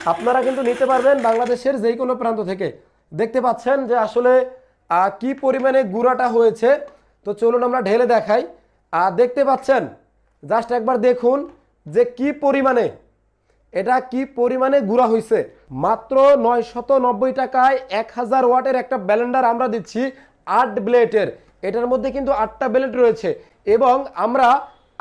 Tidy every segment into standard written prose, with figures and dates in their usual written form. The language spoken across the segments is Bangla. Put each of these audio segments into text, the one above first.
আপনারা কিন্তু নিতে পারবেন বাংলাদেশের যে কোনো প্রান্ত থেকে। দেখতে পাচ্ছেন যে আসলে কি পরিমাণে গুঁড়াটা হয়েছে। তো চলুন আমরা ঢেলে দেখাই। দেখতে পাচ্ছেন, জাস্ট একবার দেখুন যে কি পরিমাণে, এটা কি পরিমাণে গুঁড়া হয়েছে। মাত্র 990 টাকায় 1000 ওয়াটের একটা ব্লেন্ডার আমরা দিচ্ছি 8 ব্লেডের। এটার মধ্যে কিন্তু 8টা ব্লেড রয়েছে এবং আমরা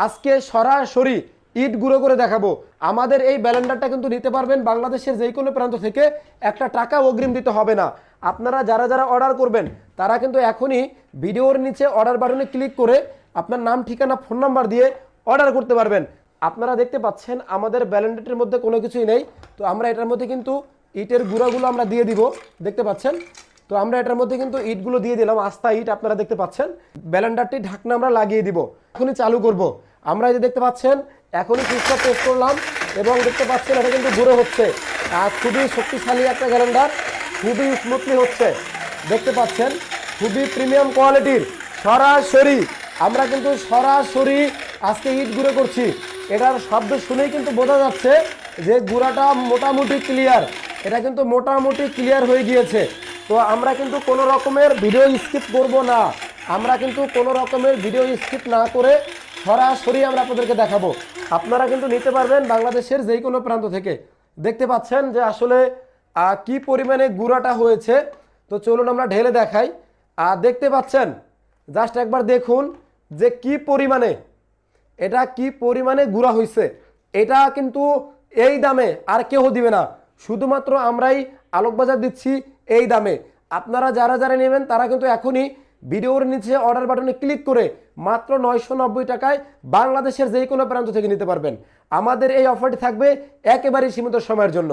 আজকে সরাসরি ইট গুঁড়ো করে দেখাবো। আমাদের এই ব্লেন্ডারটা কিন্তু নিতে পারবেন বাংলাদেশের যে কোনো প্রান্ত থেকে, একটা টাকা অগ্রিম দিতে হবে না। আপনারা যারা যারা অর্ডার করবেন তারা কিন্তু এখনই ভিডিওর নিচে অর্ডার বাটনে ক্লিক করে আপনার নাম, ঠিকানা, ফোন নাম্বার দিয়ে অর্ডার করতে পারবেন। আপনারা দেখতে পাচ্ছেন আমাদের ব্লেন্ডারের মধ্যে কোনো কিছুই নেই। তো আমরা এটার মধ্যে কিন্তু ইটের গুঁড়াগুলো আমরা দিয়ে দিব, দেখতে পাচ্ছেন। তো আমরা এটার মধ্যে কিন্তু ইটগুলো দিয়ে দিলাম, আস্তা ইট আপনারা দেখতে পাচ্ছেন। ব্লেন্ডারটি ঢাকনা আমরা লাগিয়ে দিব, এখনই চালু করব। আমরা এই যে দেখতে পাচ্ছেন এখনই সুইচটা প্রেস করলাম এবং দেখতে পাচ্ছেন এটা কিন্তু গুঁড়ো হচ্ছে। আর খুবই শক্তিশালী একটা ব্লেন্ডার, খুবই স্মুথলি হচ্ছে, দেখতে পাচ্ছেন। খুবই প্রিমিয়াম কোয়ালিটির। সরাসরি আমরা কিন্তু সরাসরি আজকে ইট গুঁড়ো করছি। এটার শব্দ শুনেই কিন্তু বোঝা যাচ্ছে যে গুঁড়াটা মোটামুটি ক্লিয়ার। এটা কিন্তু মোটামুটি ক্লিয়ার হয়ে গিয়েছে। তো আমরা কিন্তু কোনো রকমের ভিডিও স্কিপ করব না। আমরা কিন্তু কোনো রকমের ভিডিও স্কিপ না করে সরাসরি আমরা আপনাদেরকে দেখাবো। আপনারা কিন্তু নিতে পারবেন বাংলাদেশের যে কোনো প্রান্ত থেকে। দেখতে পাচ্ছেন যে আসলে কি পরিমাণে গুঁড়াটা হয়েছে। তো চলুন আমরা ঢেলে দেখাই। দেখতে পাচ্ছেন, জাস্ট একবার দেখুন যে কি পরিমাণে, এটা কি পরিমাণে গুঁড়া হয়েছে। এটা কিন্তু এই দামে আর কেউ দিবে না, শুধুমাত্র আমরাই আলোকবাজার দিচ্ছি এই দামে। আপনারা যারা যারা নেবেন তারা কিন্তু এখনই ভিডিওর নিচে অর্ডার বাটনে ক্লিক করে মাত্র 990 টাকায় বাংলাদেশের যে কোনো প্রান্ত থেকে নিতে পারবেন। আমাদের এই অফারটি থাকবে একেবারেই সীমিত সময়ের জন্য।